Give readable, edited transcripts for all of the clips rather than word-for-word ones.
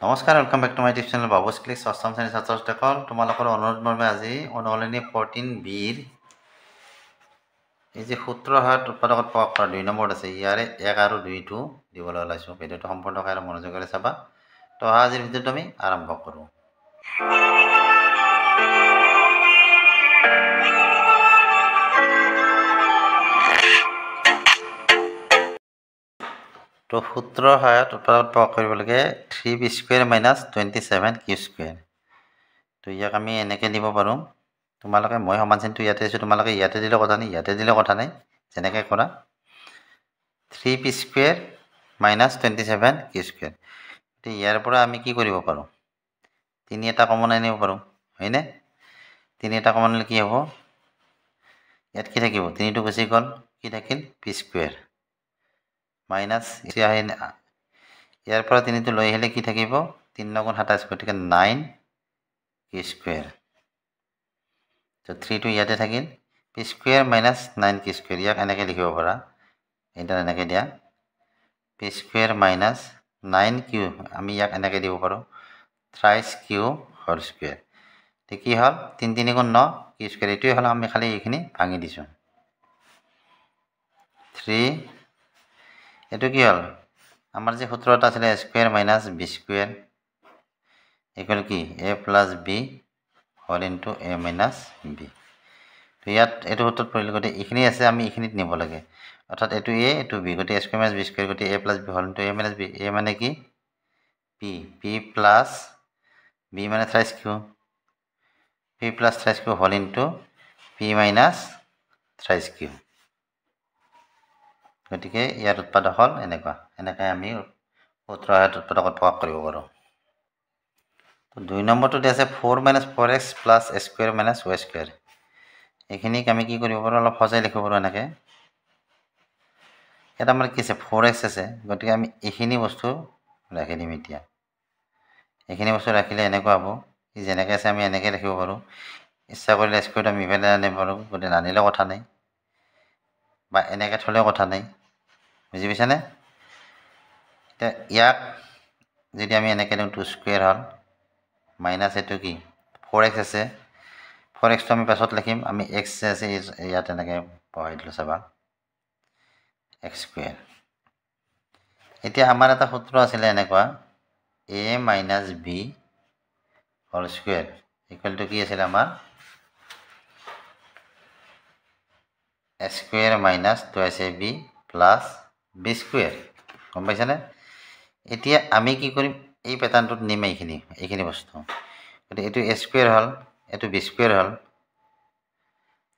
নমস্কাৰ, welcome back to my tube channel বাবুস click. অষ্টম শ্ৰেণীৰ ছাত্ৰ ছাত্ৰীসকল, তোমালোকৰ অনুৰোধ মৰ্মে আজি অনুশীলনী 14B এই যে সূত্ৰ সহায়ত উৎপাদকত প্ৰকাশ কৰা 2 নম্বৰত আছে, ইয়াৰে 1 আৰু 2টো দিবলৈ ওলাইছো। ভিডিঅ'টো সম্পূৰ্ণকৈ মনোযোগেৰে চাবা। তো আজিৰ ভিডিঅ'টো আমি আৰম্ভ কৰোঁ। তো সূত্ৰ সহায়ত উৎপাদকত প্ৰকাশ কৰিব লাগে 3b² - 27q²। তো ইয়াক আমি এনেকৈ দিব পাৰোঁ। তোমালোকে মই সমান চিনটো ইয়াতে দিছোঁ, তোমালোকে ইয়াতে দিলে কথা নাই, ইয়াতে দিলে কথা নাই, যেনেকৈ কৰা 3p² - 27q²। তো ইয়াৰ পৰা আমি কি কৰিব পাৰোঁ, 3 এটা কমন আনিব পাৰোঁ, হয়নে? 3 এটা কমন আনিলে কি হ'ব, ইয়াত কি থাকিব, 3টো গুচি গ'ল, কি থাকিল p² মাইনাছ ইয়াৰ পৰা 3টো লৈ আহিলে কি থাকিব, 3 × 27, গতিকে 9q²। তো 3টো ইয়াতে থাকিল, p² - 9q²। ইয়াক এনেকৈ লিখিব পাৰা, এইটা এনেকৈ দিয়া p² - 9q, আমি ইয়াক এনেকৈ দিব পাৰোঁ 30q²। তো কি হ'ল, 3 × 3 = 9 q²। এইটোৱে হ'ল, আমি খালি এইখিনি ভাঙি দিছোঁ 3। এইটো কি হ'ল, আমাৰ যে সূত্র এটা আছিলে a² - b² = কি a + b whole into a - b। তো ইয়াত এইটো সূত্ৰত পৰিলে, গতিকে এইখিনি আছে, আমি এইখিনিত নিব লাগে, অৰ্থাৎ এইটো a, এইটো b, গতিকে a² - b², গতিকে a + b whole into a - b। a মানে কি p প্লাছ b মানে 30q, p + 30q whole into p - 30q। গতিকে ইয়াৰ উৎপাদক হ'ল এনেকুৱা, এনেকৈ আমি সূত্ৰ সহায়ত উৎপাদকত প্ৰকাশ কৰিব পাৰোঁ। তো 2 নম্বৰটো দিয়া আছে 4 - 4x + a² - y²। এইখিনিক আমি কি কৰিব পাৰোঁ, অলপ সজাই লিখিব পাৰোঁ এনেকৈ। ইয়াত আমাৰ কি আছে, 4x আছে, গতিকে আমি এইখিনি বস্তু ৰাখি দিম। এতিয়া এইখিনি বস্তু ৰাখিলে এনেকুৱা হ'ব, যেনেকৈ আছে আমি এনেকৈ ৰাখিব পাৰোঁ। ইচ্ছা কৰিলে a² আমি ইফালে আনিব পাৰোঁ, গতিকে নানিলেও কথা নাই, বা এনেকৈ থ'লেও কথা নাই, বুজি পাইছানে? এতিয়া ইয়াক যদি আমি এনেকৈ দিওঁ 2² হ'ল, মাইনাছ এইটো কি 4x আছে, 4xটো আমি পাছত লিখিম, আমি x আছে ইয়াত এনেকৈ বহাই দিলোঁ, চাবা x²। এতিয়া আমাৰ এটা সূত্ৰ আছিলে এনেকুৱা a - b হোল স্কুৱেৰ = কি আছিলে আমাৰ a² - 2ab + b²। গম পাইছানে? এতিয়া আমি কি কৰিম, এই পেটাৰ্ণটোত নিম এইখিনি বস্তু, গতিকে এইটো a² হ'ল, এইটো b² হ'ল,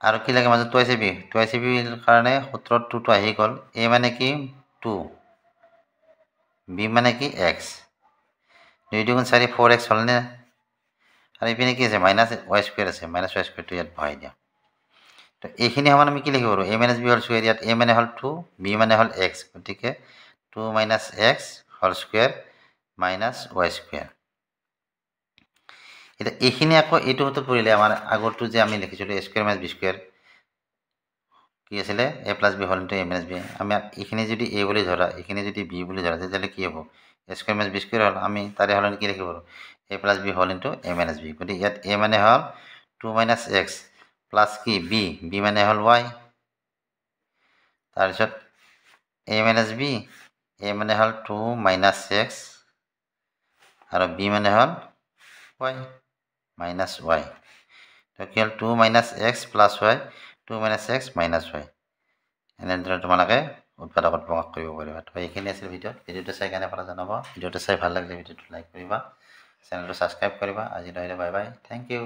আৰু কি লাগে মাজত 2ab। 2ab কাৰণে সূত্ৰত 2টো আহি গ'ল। a মানে কি 2, b মানে কি x, 2 × 4 = 4x হ'লনে? আৰু এইপিনে কি আছে, -y² আছে, -y²টো ইয়াত বহাই দিয়া। তো এইখিনি সমান আমি কি লিখিব পাৰোঁ, a - b হোল স্কুৱেৰ। ইয়াত a মানে হ'ল 2, b মানে হ'ল x, গতিকে 2 - x হোল স্কুৱেৰ -y²। এতিয়া এইখিনি আকৌ এইটো সূত্ৰত পৰিলে, আমাৰ আগৰটো যে আমি লিখিছিলোঁ a² - b² কি আছিলে a + b whole into a - b। আমি এইখিনি যদি a বুলি ধৰা, এইখিনি যদি b বুলি ধৰা, তেতিয়াহ'লে কি হ'ব, a² - b² হ'ল। আমি তাৰে সলনি কি লিখিব পাৰোঁ, a + b whole into a - b। গতিকে ইয়াত a মানে হ'ল 2 - x প্লাছ কি b মানে হ'ল y, তাৰপিছত a - b, a মানে হ'ল 2 - x আৰু b মানে হ'ল y -y। তো কি হ'ল 2 - x + y, 2 - x - y। এনেদৰে তোমালোকে উৎপাদকত প্ৰকাশ কৰিব পাৰিবা। তো এইখিনি আছিল ভিডিঅ'টো চাই কেনে পালা জনাবা। ভিডিঅ'টো চাই ভাল লাগিলে ভিডিঅ'টো লাইক কৰিবা, চেনেলটো ছাবস্ক্ৰাইব কৰিবা। আজিলৈ বাই বাই, থেংক ইউ।